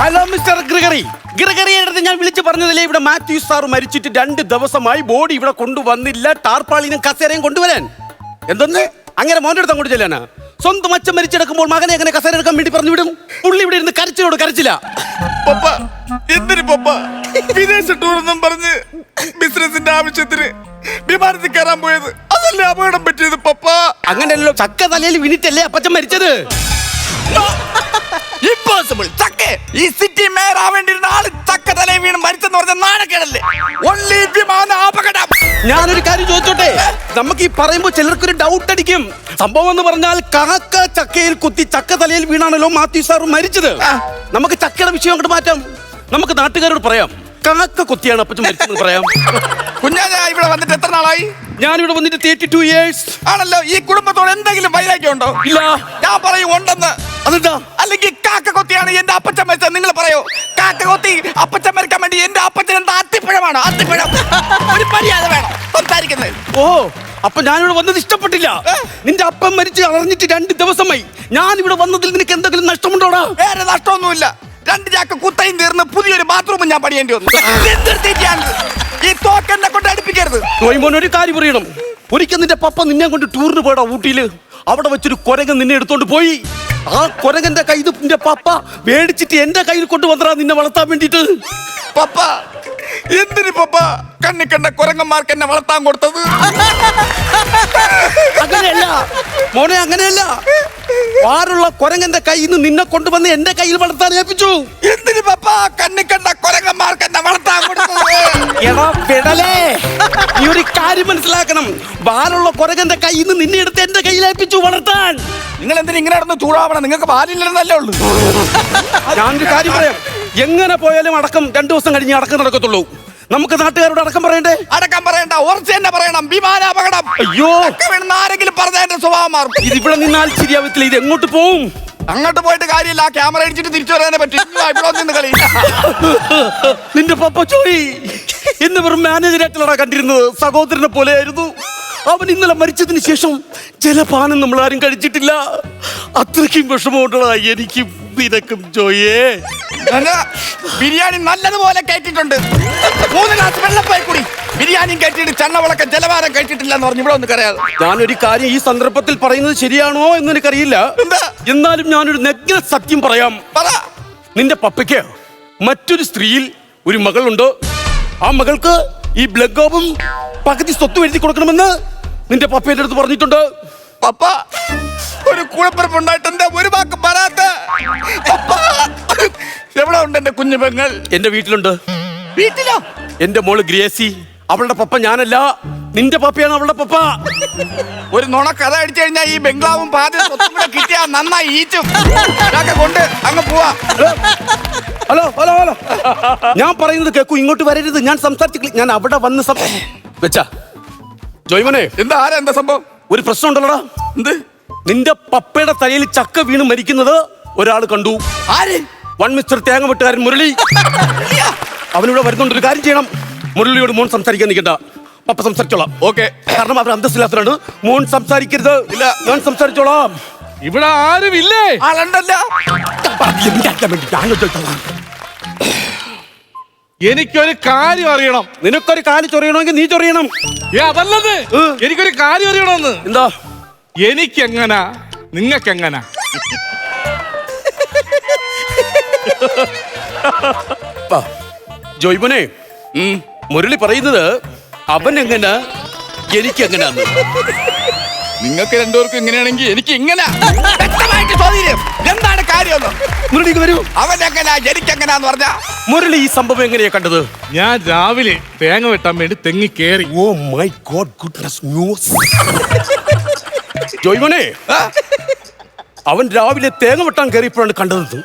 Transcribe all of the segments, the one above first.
Hello mister ഗ്രിഗറിയുടെ അടുത്ത് ഞാൻ വിളിച്ചു പറഞ്ഞതില്ലേ, ഇവിടെ മാത്യു സാർ മരിച്ചിട്ട് 2 ദിവസമായി, ബോഡി ഇവിടെ കൊണ്ടുവന്നില്ല, ടാർപ്പാളിനും കസേരയും കൊണ്ടുവരാൻ. എന്തെന്ന് അങ്ങനെ മോന്റെ അടുത്ത് അങ്ങോട്ട് ചെല്ലാനാ? സ്വന്തം അച്ഛൻ മരിച്ചെടുക്കുമ്പോൾ മകനെ എങ്ങനെ കസേര എടുക്കാൻ വേണ്ടി പറഞ്ഞു വിടും? പുള്ളി ഇവിടെ ഇരുന്ന് കരച്ചില്ല. പപ്പ എന്തിന് പപ്പ വിദേശ ടൂറെന്നും പറഞ്ഞ് ബിസിനസിന്റെ ആവശ്യത്തിന് വിമാനത്തിൽ കയറാൻ പോയത്? അതല്ലേ അപകടം പറ്റിയത് പപ്പ? അങ്ങനെയല്ലോ, ചക്ക തലയിൽ വീണിട്ടല്ലേ അപ്പച്ചൻ മരിച്ചത്. ഇമ്പോസിബിൾ. ചക്ക ഈ സിറ്റി മേയർ ആവേണ്ടിയിരുന്ന ആള് ചക്ക തലയിൽ വീണ് മരിച്ചെന്ന് പറഞ്ഞ നാണക്കേടല്ലേ? ഒൺലി വിമാന അപകടം. ഞാനൊരു കാര്യം ചോദിച്ചോട്ടെ, നമുക്ക് ഈ പറയുമ്പോ ചിലർക്കൊരു ഡൗട്ട് അടിക്കും. സംഭവം എന്ന് പറഞ്ഞാൽ കാക്ക ചക്കയിൽ കുത്തി ചക്ക തലയിൽ വീണാണല്ലോ മാത്യു സാർ മരിച്ചത്. നമുക്ക് ചക്കയുടെ വിഷയം അങ്ങോട്ട് മാറ്റാം. നമുക്ക് നാട്ടുകാരോട് പറയാം, കാക്ക കൊത്തിയാണ് അപ്പച്ചൻ മരിച്ചത് പറയാം. കുഞ്ഞാഞ്ഞ ഇവിടെ വന്നിട്ട് എത്ര നാളായി? ഞാനിവിടെ വന്നിട്ട് 32 years ആണല്ലോ. ഈ കുടുംബത്തോട് എന്തെങ്കിലും വൈരാഗ്യം ഉണ്ടോ? ഇല്ല. ഞാൻ പറയും ഉണ്ടെന്ന്. അതെന്താ? അല്ലെങ്കിൽ കാക്ക കൊത്തിയാണ് എന്റെ അപ്പച്ചൻ മരിച്ചത് നിങ്ങൾ പറയോ? കാക്ക കൊത്തി അപ്പച്ചൻ മരിക്കാൻ വേണ്ടി എന്റെ അപ്പച്ചൻ എന്താ അത്തിപ്പഴമാണോ? അത്തിപ്പഴം. ഒരു മര്യാദ വേണം സംസാരിക്കുന്നത്. ഓ, അപ്പൊ ഞാനിവിടെ വന്നത് ഇഷ്ടപ്പെട്ടില്ല. നിന്റെ അപ്പം മരിച്ച് അറിഞ്ഞിട്ട് 2 ദിവസമായി. ഞാനിവിടെ വന്നതിൽ നിനക്ക് എന്തെങ്കിലും നഷ്ടമുണ്ടോടാ? വേറെ നഷ്ടമൊന്നുമില്ല. 2 ചാക്ക് കുത്തയും തീർന്ന് പുതിയൊരു ബാത്റൂമും ഞാൻ പണിയേണ്ടി വന്നു. ഈ തോക്കെന്നെ കൊണ്ട് അടുപ്പിക്കരുത്. ഒരു കാര്യം പറയണം, ഒരിക്കൽ നിന്റെ പപ്പ നിന്നെ കൊണ്ട് ടൂറിന് പോയടാ ഊട്ടിയില്. അവിടെ വെച്ചൊരു കുരങ്ങൻ നിന്നെ എടുത്തോണ്ട് പോയി. ആ കുരങ്ങന്റെ കൈ നിന്റെ പപ്പ മേടിച്ചിട്ട് എന്റെ കയ്യിൽ കൊണ്ടുവന്നടാ നിന്നെ വളർത്താൻ വേണ്ടിട്ട്. പപ്പ എന്തിന് പപ്പ കണ്ണി കണ്ട കുരങ്ങന്മാർക്ക് എന്നെ വളർത്താൻ കൊടുത്തത്? അങ്ങനെയല്ല മോനെ, അങ്ങനെയല്ല. ആരുള്ള കുരങ്ങന്റെ കയ്യിൽ നിന്ന് നിന്നെ കൊണ്ടുവന്ന് എന്റെ കയ്യിൽ വളർത്താൻ ഏൽപ്പിച്ചു. എന്തിന് പപ്പ കണ്ണി കണ്ട കുരങ്ങന്മാർക്ക് എന്നെ വളർത്താൻ കൊടുത്തത്? എടാ പെടലേ, നീ ഒരു കാര്യം മനസ്സിലാക്കണം. വാലുള്ള കുരങ്ങന്റെ കയ്യിൽ നിന്ന് നിന്നെ എടുത്ത് എന്റെ കയ്യിൽ ഏൽപ്പിച്ചു വളർത്താൻ. നിങ്ങൾ എന്തിനാ ഇങ്ങനെ നടന്ന് ചൂടാവണം? നിങ്ങൾക്ക് പാലില്ലെന്നല്ലേ ഉള്ളൂ. ഞാനൊരു കാര്യം പറയാം, എങ്ങനെ പോയാലും അടക്കം 2 ദിവസം കഴിഞ്ഞ് അടക്കം നടക്കത്തുള്ളൂ. നമുക്ക് നാട്ടുകാരോട് അടക്കം പറയണ്ടേ? അടക്കം പറയണ്ട, ഉറച്ച് തന്നെ പറയണം. വിമാനാപകടം. അയ്യോ, ആരെങ്കിലും പറഞ്ഞ എന്റെ സ്വഭാവം മാറും. ഇത് ഇവിടെ നിന്നാൽ ശരിയാവത്തില്ല. ഇത് എങ്ങോട്ട് പോവും? അങ്ങോട്ട് പോയിട്ട് കാര്യമില്ല. ക്യാമറ അടിച്ചിട്ട് തിരിച്ചു വരാനേ പറ്റും. ഇവിടെ നിന്ന് കളി. നിന്റെ പപ്പ ചോയി എന്ന് വെറും മാനേജറായിട്ടാണ് കണ്ടിരുന്നത്. സഹോദരനെ പോലെ ആയിരുന്നു. അവൻ ഇന്നലെ മരിച്ചതിന് ശേഷം ജലപാനം നമ്മൾ ആരും കഴിച്ചിട്ടില്ല. അത്രയ്ക്കും വിഷമമുണ്ടാ എനിക്ക് നിനക്കും ജോയേ. ബിരിയാണി നല്ലതുപോലെ കയറ്റിട്ടുണ്ട്. 3 ഗ്ലാസ് വെള്ളപ്പായി കൂടി ബിരിയാണിയും കയറ്റിയിട്ട് ചണ്ണവളക്കം ജലപാനം കഴിച്ചിട്ടില്ല എന്ന് പറഞ്ഞു ഇവിടെ ഒന്ന് കരയാതെ. ഞാനൊരു കാര്യം ഈ സന്ദർഭത്തിൽ പറയുന്നത് ശരിയാണോ എന്ന് എനിക്കറിയില്ല. എന്നാലും ഞാനൊരു നഗ്ന സത്യം പറയാം. നിന്റെ പപ്പയ്ക്ക് മറ്റൊരു സ്ത്രീയിൽ ഒരു മകളുണ്ട്. ആ മകൾക്ക് ഈ ബ്ലഗോബും പകുതി സ്വത്ത് എഴുതി കൊടുക്കണമെന്ന് നിന്റെ പപ്പയുടെ അടുത്ത് പറഞ്ഞിട്ടുണ്ട്. പപ്പ ഒരു കുഴപ്പമുണ്ടായിട്ട് എന്താ ഒരു വാക്ക് പറയാത്ത? എവിടെ ഉണ്ട് എന്റെ കുഞ്ഞു പെങ്ങൾ? എന്റെ വീട്ടിലുണ്ട്. വീട്ടിലോ? എന്റെ മോള് ഗ്രേസി. അവളുടെ പപ്പ ഞാനല്ല, നിന്റെ പപ്പയാണ് അവളുടെ പപ്പ. ഒരു നുണ കഥ അടിച്ചു കഴിഞ്ഞാൽ ഈ ബംഗ്ലാവും പാതി സ്വത്തും കൂടെ കിട്ടിയാ നന്നായി ഈച്ചും കൊണ്ട് അങ്ങ് പോവാ. ഹലോ ഹലോ ഹലോ, ഞാൻ പറയുന്നത് കേൾക്കൂ. ഇങ്ങോട്ട് വരരുത്. ഞാൻ സംസാരിച്ചില്ല. ഞാൻ അവിടെ വന്ന് വെച്ചാ ജോയ്മനെ. എന്താ ആരാ എന്താ സംഭവം? ഒരു പ്രശ്നം ഉണ്ടല്ലോടാ. എന്ത്? നിന്റെ പപ്പയുടെ തലയിൽ ചക്ക വീണ് മരിക്കുന്നത് ഒരാൾ കണ്ടു. ആര്? 1 മിസ്റ്റർ തേങ്ങ വെട്ടുകാരൻ മുരളി. അവനിവിടെ വരുന്നുണ്ട്. ഒരു കാര്യം ചെയ്യണം, മുരളിയോട് മോൻ സംസാരിക്കാൻ നിൽക്കണ്ട. പപ്പ സംസാരിച്ചോളാം. ഓക്കെ. കാരണം അവർ അന്തസ്സില്ലാത്തവരാണ്. മോൻ സംസാരിക്കരുത്. ഇല്ല, ഞാൻ സംസാരിച്ചോളാം. ഇവിടെ ആരുമില്ലേ? ആളുണ്ടല്ലോ. എനിക്കൊരു കാര്യം അറിയണം. നിനക്കൊരു കാര്യം ചൊറിയണമെങ്കിൽ നീ ചൊറിയണം. അതല്ലത്, എനിക്കൊരു കാര്യം അറിയണമെന്ന്. എന്താ? എനിക്കെങ്ങനാ നിങ്ങക്കെങ്ങനാ? ജോയ്മനെ, മുരളി പറയുന്നത് അവൻ എങ്ങനെ എനിക്കെങ്ങനാന്ന്. നിങ്ങൾക്ക് രണ്ടുപേർക്കും ഇങ്ങനെയാണെങ്കിൽ എനിക്ക് ഇങ്ങനെ വ്യക്തമായിട്ട് ചോദ്യം എന്താണ് കാര്യം? മുരളിക്ക് വരൂ. അവൻ എങ്ങനാ എനിക്കെങ്ങനാന്ന് പറഞ്ഞ മുരളി ഈ സംഭവം എങ്ങനെയാ കണ്ടത്? ഞാൻ രാവിലെ തേങ്ങ വെട്ടാൻ വേണ്ടി തെങ്ങി കേറി. Oh my God, goodness news. ജോയ്മനെ, അവൻ രാവിലെ തേങ്ങ വെട്ടാൻ കയറിയപ്പോഴാണ് കണ്ടത്.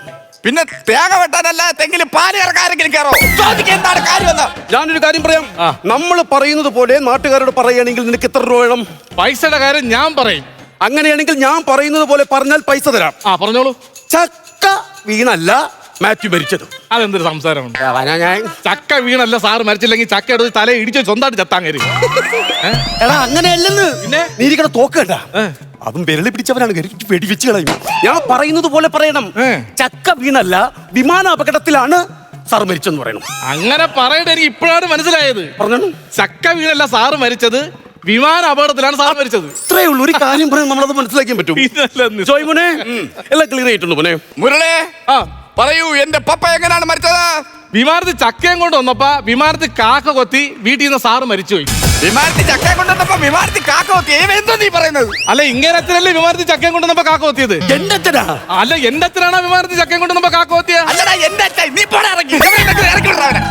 പിന്നെ തേങ്ങ വെട്ടാനല്ല തെങ്ങിൽ പാല് ഇറക്കാരെങ്കിലും കയറോ? ചോദിക്കുക എന്താണ് കാര്യം? ഞാനൊരു കാര്യം പറയാം. നമ്മൾ പറയുന്നത് പോലെ നാട്ടുകാരോട് പറയുകയാണെങ്കിൽ നിനക്ക് എത്ര രൂപ വേണം? പൈസയുടെ കാര്യം ഞാൻ പറയും. അങ്ങനെയാണെങ്കിൽ ഞാൻ പറയുന്നത് പോലെ പറഞ്ഞാൽ പൈസ തരാം. പറഞ്ഞോളൂ. ചക്ക വീണല്ല, മാത്യു മരിച്ചത്. അതെന്തൊരു സംസാരമുണ്ട്? ഞാൻ ചക്ക വീണല്ല സാറ് മരിച്ചില്ലെങ്കിൽ ചക്ക എടുത്ത് തല ഇടിച്ച് സ്വന്തമായിട്ട് ചത്താൻ കയറി. എടാ അങ്ങനെയല്ലെന്ന്. പിന്നെ? നീ ഇരിക്കണ തോക്കണ്ട. അവൻ വിരളി പിടിച്ചവനാണ്, വെടിവെച്ച് കളയും. ഞാൻ പറയുന്നത് പോലെ പറയണം. ചക്ക വീണല്ല, വിമാന അപകടത്തിലാണ് സാർ മരിച്ചെന്ന് പറയണം. അങ്ങനെ പറയട്ടെ, എനിക്ക് ഇപ്പോഴാണ് മനസ്സിലായത്. പറഞ്ഞു. ചക്ക വീണല്ല സാറ് മരിച്ചത്, വിമാന അപകടത്തിലാണ് സാർ മരിച്ചത്. ഇത്രേ ഉള്ളൂ. ഒരു കാര്യം പറയാൻ നമ്മളത് മനസ്സിലാക്കാൻ പറ്റും. ജോയ് മോനെ, എല്ലാം ക്ലിയർ ആയിട്ടുണ്ട് മോനെ. മുരളെ ആ പറയൂ, എന്റെ പപ്പ എങ്ങനെയാണ് മരിച്ചത്? വിമാനത്തിൽ ചക്കയും കൊണ്ട് വന്നപ്പോ വിമാനത്തിൽ കാക്ക കൊത്തി വീട്ടിൽ നിന്ന് സാറ് മരിച്ചുപോയി. വിമാനത്തിൽ ചക്ക കൊണ്ടുവന്നപ്പോ വിമാനത്തിൽ കാക്ക കൊത്തി? എന്തോ നീ പറയുന്നത്? അല്ല, ഇങ്ങനെ അച്ഛനല്ലേ വിമാനത്തിൽ ചക്കയും കൊണ്ടുവന്നപ്പോ കാക്ക കൊത്തിയത്? എന്റെ അച്ഛനാ? അല്ല, എന്റെ അച്ഛനാണ് വിമാനത്തിൽ ചക്കയും കൊണ്ടുവന്നപ്പോ കാക്ക കൊത്തിയ? അല്ലടാ, എന്റെ അച്ഛൻ. നീ പോടാ, ഇറങ്ങി വിടടാ അവനെ.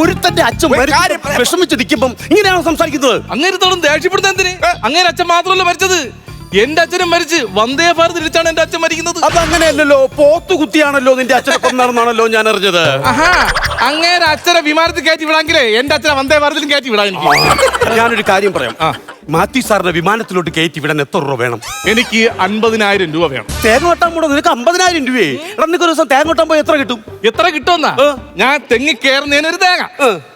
ഒരുത്തന്റെ അച്ഛൻ ഒരു കാര്യം പറയാം. വിഷമിച്ച് നിൽക്കുമ്പം ഇങ്ങനെയാണോ സംസാരിക്കുന്നത്? അങ്ങേരത്തോളം ദേഷ്യപ്പെടുന്ന എന്തിന്? അങ്ങേരെ അച്ഛൻ മാത്രമല്ല മരിച്ചത്, എന്റെ അച്ഛനും മരിച്ച് വന്ദേ ഭാരത് ഇടിച്ചാണ് എന്റെ അച്ഛൻ മരിക്കുന്നത്. അത് അങ്ങനെയല്ലല്ലോ, പോത്തു കുത്തിയാണല്ലോ നിന്റെ അച്ഛനെ കൊന്നാണെന്നാണല്ലോ ഞാൻ അറിഞ്ഞത്. ആഹാ, അങ്ങേരെ അച്ഛനെ വിമാനത്തിൽ കയറ്റി വിടാങ്കിലേ എന്റെ അച്ഛനെ വന്ദേ ഭാരതിലും കയറ്റി വിടാൻ എനിക്ക്. ഞാനൊരു കാര്യം പറയാം. മാത്യു സാറിന്റെ വിമാനത്തിലോട്ട് കയറ്റി വിടാൻ എത്ര രൂപ വേണം? എനിക്ക് 50,000 രൂപ വേണം. തേങ്ങ വെട്ടാൻ പോണോ? നിനക്ക് 50,000 രൂപയെ. എടാ, നിനക്ക് ഒരു ദിവസം തേങ്ങ വെട്ടാൻ പോയി എത്ര കിട്ടും? എത്ര കിട്ടുമെന്നാ? ഞാൻ തെങ്ങി കയറുന്നതിനൊരു തേങ്ങ,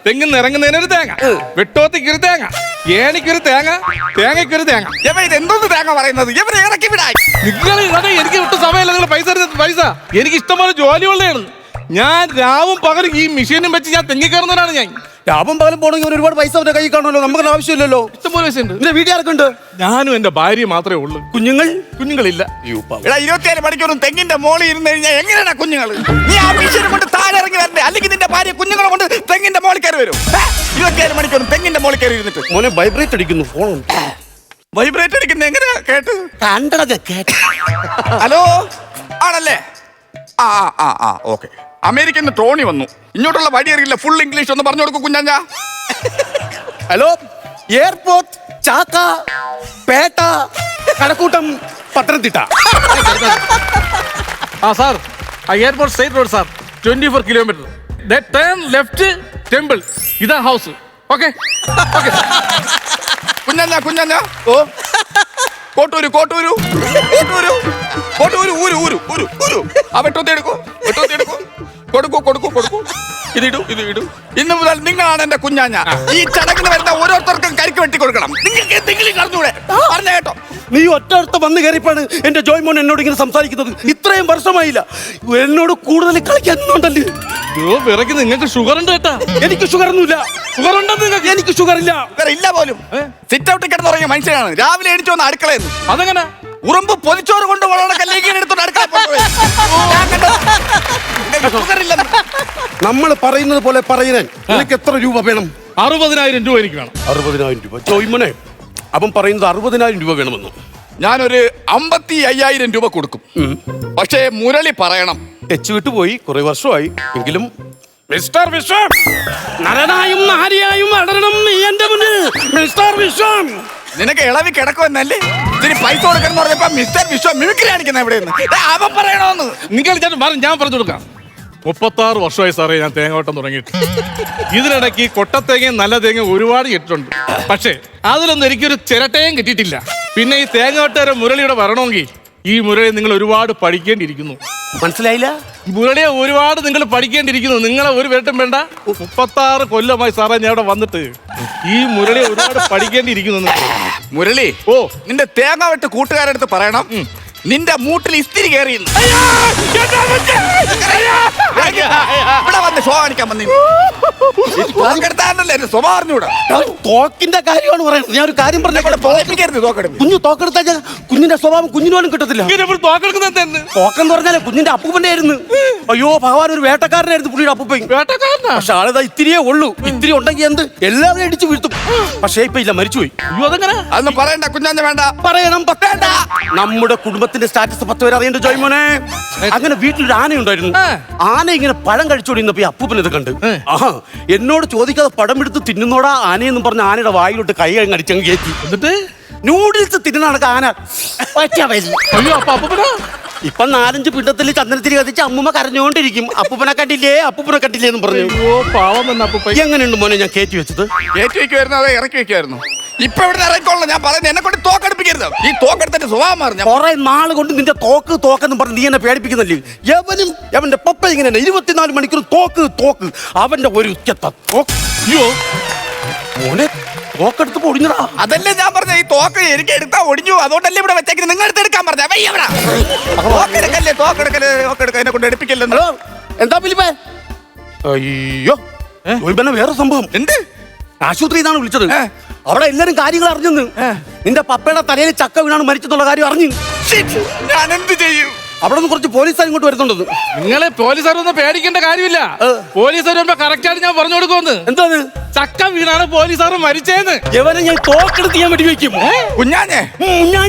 തെങ്ങിന്ന് ഇറങ്ങുന്നതിനൊരു തേങ്ങ, വെട്ടോത്തിക്കൊരു തേങ്ങ, ഏണിക്കൊരു തേങ്ങ, തേങ്ങയ്ക്കൊരു തേങ്ങ. ഇത് എന്തോന്ന് തേങ്ങ പറയുന്നത്? ഇവരെ ഇറക്കി വിടാൻ. നിങ്ങൾ എനിക്ക് വിട്ട സമയമല്ല, നിങ്ങൾ പൈസ എനിക്ക് ഇഷ്ടംപോലെ ജോലിയുള്ളതാണ്. ഞാൻ രാവും പകലും ഈ മെഷീനും വെച്ച് ഞാൻ തെങ്ങി കയറുന്നവരാണ് ഞാൻ. ലാഭം പകലും പോണെങ്കിൽ ഒരുപാട് പൈസ അവരുടെ കൈ കാണുമല്ലോ, നമുക്ക് ആവശ്യമില്ലല്ലോ. ഇഷ്ടംപോലെ പൈസ ഉണ്ട്. നിന്റെ വീട്ടുകാരൊക്കെ ഉണ്ട്? ഞാനും എന്റെ ഭാര്യ മാത്രമേ ഉള്ളൂ. കുഞ്ഞുങ്ങളില്ല. എടാ, 27 മണിക്കൂറും തെങ്ങിന്റെ മോളിൽ ഇരുന്ന് കഴിഞ്ഞാൽ എങ്ങനെയാണ് കുഞ്ഞുങ്ങൾ? നീ ആ മെഷീൻ കൊണ്ട് താഴെ ഇറങ്ങി വരണ്ടേ? അല്ലെങ്കിൽ നിന്റെ ഭാര്യ കുഞ്ഞുങ്ങളെ കൊണ്ട് തെങ്ങിന്റെ മോളിൽ കയറി വരും. 27 മണിക്കൂറും തെങ്ങിന്റെ മോളിൽ കയറി ഇരുന്നിട്ട്. മോനെ വൈബ്രേറ്റ് അടിക്കുന്നു ഫോൺ. വൈബ്രേറ്റ് അടിക്കുന്ന എങ്ങനെയാ കേട്ട്? കണ്ടത് കേട്ട്. ഹലോ, ആണല്ലേ? ആ ആ ആ ഓക്കെ. അമേരിക്കൻ ട്രോണി വന്നു. ഇങ്ങോട്ടുള്ള വഴി അറിയില്ല. ഫുൾ ഇംഗ്ലീഷ് ഒന്ന് പറഞ്ഞു കൊടുക്കും കുഞ്ഞാഞ്ഞ. Hello, airport, Chakka, Pettah, Kadakkoottam, Pathanamthitta. Sir, airport straight road sir, 24 kilometre. Turn left, temple, ഇതാ ഹൗസ്. Okay okay. കുഞ്ഞാഞ്ഞ ഓ കോട്ടൂരു കോട്ടൂരു കോട്ടൂരു കോട്ടൂരു ഊരു ഊരു ഊരു ഊരു. ആ വെട്ടോത്തി എടുക്കൂ, വെട്ടോത്തി എടുക്കൂ. കൊടുക്കൂ കൊടുക്കൂ കൊടുക്കൂ. ഇതിടൂ, ഇത് ഇടൂ. ഇന്ന് മുതൽ നിങ്ങളാണ് എന്റെ കുഞ്ഞാഞ്ഞ. ഈ ചടങ്ങിന് വരുന്ന ഓരോരുത്തർക്കും കരിക്ക് വെട്ടി കൊടുക്കണം. നിങ്ങൾക്ക് എന്തെങ്കിലും അറിഞ്ഞൂടെ? പറഞ്ഞ കേട്ടോ. നീ ഒറ്റ വന്ന് കയറിയപ്പോഴാണ് എന്റെ ജോയ് മോൻ എന്നോട് ഇങ്ങനെ സംസാരിക്കുന്നത്. ഇത്രയും വർഷമായില്ല. എന്നോട് കൂടുതൽ കളിക്കുന്നുണ്ടല്ലേ? വിറയ്ക്ക് നിങ്ങൾക്ക് ഷുഗർ ഉണ്ട് കേട്ടാ. എനിക്ക് ഷുഗർ ഒന്നുമില്ല. ഷുഗർ ഉണ്ടെന്ന് നിങ്ങൾക്ക്? എനിക്ക് ഷുഗർ ഇല്ല. ഇല്ല പോലും. സിറ്റ് ഔട്ടിൽ കിടന്നുറങ്ങിയ മനുഷ്യനാണ്. രാവിലെ എണിച്ചു വന്ന് അടുക്കളയെന്ന്. അതെങ്ങനെ? ഉറുമ്പ് പൊതിച്ചോറ് കൊണ്ട് എടുത്തോണ്ട് അടുക്കള. നമ്മൾ പറയുന്നത് പോലെ പറയുന്നേൻ. നിനക്ക് എത്ര രൂപ വേണം? 60,000 രൂപ എനിക്ക് വേണം. 60,000 രൂപ. ജോയ് മോനെ, അവൻ പറയുന്നത് 60,000 രൂപ വേണമെന്ന്. ഞാനൊരു 55,000 രൂപ കൊടുക്കും. പക്ഷേ മുരളി പറയണം. ടച്ച് വിട്ടുപോയി, കുറെ വർഷമായി. എങ്കിലും മിസ്റ്റർ വിശ്വം, നരനായും നാരിയായും അടരണം നീ എന്റെ മുന്നിൽ. മിസ്റ്റർ വിശ്വം, നിനക്ക് ഇളവി കിടക്കുമെന്നല്ലേ ഇതിന് പൈസ കൊടുക്കണം പറഞ്ഞപ്പോ മിസ്റ്റർ വിശ്വം മിമിക്രി കാണിക്കുന്ന എവിടെയെന്ന് അവൻ പറയണോന്ന്. നിങ്ങൾ ഞാൻ പറഞ്ഞു കൊടുക്കാം. 36 വർഷമായി സാറേ ഞാൻ തേങ്ങ വെട്ടം തുടങ്ങിയിട്ട്. ഇതിനിടയ്ക്ക് കൊട്ടത്തേങ്ങയും നല്ല തേങ്ങ ഒരുപാട് ഇട്ടിട്ടുണ്ട്. പക്ഷേ അതിലൊന്നും എനിക്കൊരു ചിരട്ടയും കിട്ടിയിട്ടില്ല. പിന്നെ ഈ തേങ്ങ വെട്ടുകാരൻ മുരളിയുടെ വരണമെങ്കിൽ ഈ മുരളി നിങ്ങൾ ഒരുപാട് പഠിക്കേണ്ടിയിരിക്കുന്നു. മനസ്സിലായില്ല? മുരളിയെ ഒരുപാട് നിങ്ങൾ പഠിക്കേണ്ടിയിരിക്കുന്നു. നിങ്ങളെ ഒരു വേട്ടും വേണ്ട. 36 കൊല്ലമായി സാറേ ഞാൻ ഇവിടെ വന്നിട്ട് ഈ മുരളിയെ ഒരുപാട് പഠിക്കേണ്ടിയിരിക്കുന്നു. മുരളി, ഓ നിന്റെ തേങ്ങ വെട്ട് കൂട്ടുകാരടുത്ത് പറയണം നിന്റെ മൂട്ടിൽ ഇസ്തിരി കയറി ഇവിടെ വന്ന് ഷോ കാണിക്കാൻ വന്നി. സ്വഭാവം അറിഞ്ഞൂടാ. തോക്കിന്റെ കാര്യമാണ് പറയുന്നത്. ഞാൻ ഒരു കാര്യം പറഞ്ഞ തോക്കെടുപ്പ്. കുഞ്ഞു തോക്കെടുത്താൽ കുഞ്ഞിന്റെ സ്വഭാവം കുഞ്ഞിന് പോലും കിട്ടത്തില്ല. തോക്കെന്ന് പറഞ്ഞാലേ കുഞ്ഞിന്റെ അപ്പൂപ്പന്റെ ആയിരുന്നു. അയ്യോ ഭഗവാൻ, ഒരു വേട്ടക്കാരനായിരുന്നു പുള്ളിയുടെ അപ്പൂപ്പൻ. പക്ഷെ ആളിതാ ഇത്തിരിയേ ഉള്ളൂ. ഇത്തിരി ഉണ്ടെങ്കിൽ എന്ത് എല്ലാവരും ഇടിച്ചു വീഴ്ത്തും. പക്ഷേ ഇപ്പൊ ഇല്ല, മരിച്ചുപോയി. അയ്യോ, അതെങ്ങനെ? അതൊന്നും പറയണ്ട കുഞ്ഞാഞ്ഞ. വേണ്ട പറയണം. വേണ്ട. നമ്മുടെ കുടുംബത്തിന്റെ സ്റ്റാറ്റസ് 10 പേര് അറിയണ്ട ജോയ് മോനെ. അങ്ങനെ വീട്ടിലൊരു ആന ഉണ്ടായിരുന്നു. ആന ഇങ്ങനെ പഴം കഴിച്ചോണ്ടിരുന്നപ്പോ ഈ അപ്പൂപ്പൻ ഇത് കണ്ട് എന്നോട് ചോദിക്കാതെ പടം എടുത്ത് തിന്നുന്നോടാ ആനയെന്നും പറഞ്ഞ ആനയുടെ വായിലോട്ട് കൈ അടിച്ചങ്ങ് കയറ്റി. എന്നിട്ട് നൂഡിൽസ് തിന്നുന്ന ആന. അയ്യോ, അപ്പൊ ഇപ്പൊ 4-5 പിണ്ടത്തിൽ ചന്ദനത്തിരി കത്തിച്ച് അമ്മൂമ്മ കരഞ്ഞുകൊണ്ടിരിക്കും. അപ്പൂപ്പനെ കണ്ടില്ലേ എന്ന് പറഞ്ഞു. അയ്യോ പാവം തന്നെ അപ്പൂപ്പ. എങ്ങനെയുണ്ട് മോനെ ഞാൻ കയറ്റി വെച്ചത്? കയറ്റി വെക്കുമായിരുന്നു അതോ ഇറക്കി വെക്കുമായിരുന്നു? ഇപ്പൊ ഇവിടെ ഇറങ്ങിക്കോളാം. ഞാൻ പറയുന്നത് എന്നെ കൊണ്ട് തോക്കെടുപ്പിക്കരുത്. ഈ തോക്കെടുത്തിട്ട് സ്വഭാവം മാറും. കുറെ നാൾ കൊണ്ട് നിന്റെ തോക്കെന്ന് പറഞ്ഞ് നീ എന്നെ പേടിപ്പിക്കുന്നില്ലേ? അവന്റെ പപ്പ ഇങ്ങനെ 24 മണിക്കൂർ തോക്ക് അവന്റെ ഒരു ഉച്ചത്ത തോക്ക്. അയ്യോ മോനെ തോക്കെടുത്ത് പൊടിഞ്ഞടാ. അതല്ലേ ഞാൻ പറഞ്ഞ ഈ തോക്ക് എനിക്ക് എടുത്താ ഒടിഞ്ഞു. അതുകൊണ്ടല്ലേ ഇവിടെ വെച്ചേക്കുന്നത്. നിങ്ങൾ എടുത്ത് എടുക്കാൻ പറഞ്ഞ തോക്കെടുക്കല്ലേ എന്നെ കൊണ്ട് എടുപ്പിക്കല്ലോ. ഹലോ എന്താ ഫിലിപ്പേ? അയ്യോ ഇവനെ വേറെ സംഭവം. എന്ത്? ആശുപത്രി നിന്നാണ് വിളിച്ചത്. അവിടെ എല്ലാരും കാര്യങ്ങൾ അറിഞ്ഞെന്ന്. നിന്റെ പപ്പയുടെ തലയിൽ ചക്ക വീണാണ് മരിച്ചെന്നുള്ള കാര്യം അറിഞ്ഞു. ഞാൻ എന്ത് ചെയ്യും? അവിടെ നിന്ന് കുറച്ച് പോലീസുകാർ ഇങ്ങോട്ട് വരുന്നുണ്ടെന്ന്. നിങ്ങളെ പോലീസുകാരൊന്നും പേടിക്കേണ്ട കാര്യമില്ല. പോലീസുകാർ വരുമ്പോ കറക്റ്റ് ആയിട്ട് ഞാൻ പറഞ്ഞു കൊടുക്കുമെന്ന്. എന്താണ്? ചക്ക വീണാണ് പോലീസുകാർ മരിച്ചേന്ന്. ഇവനെ ഞാൻ തോക്കെടുത്ത് ഞാൻ വെടിവെക്കും. കുഞ്ഞാഞ്ഞേ ഞാൻ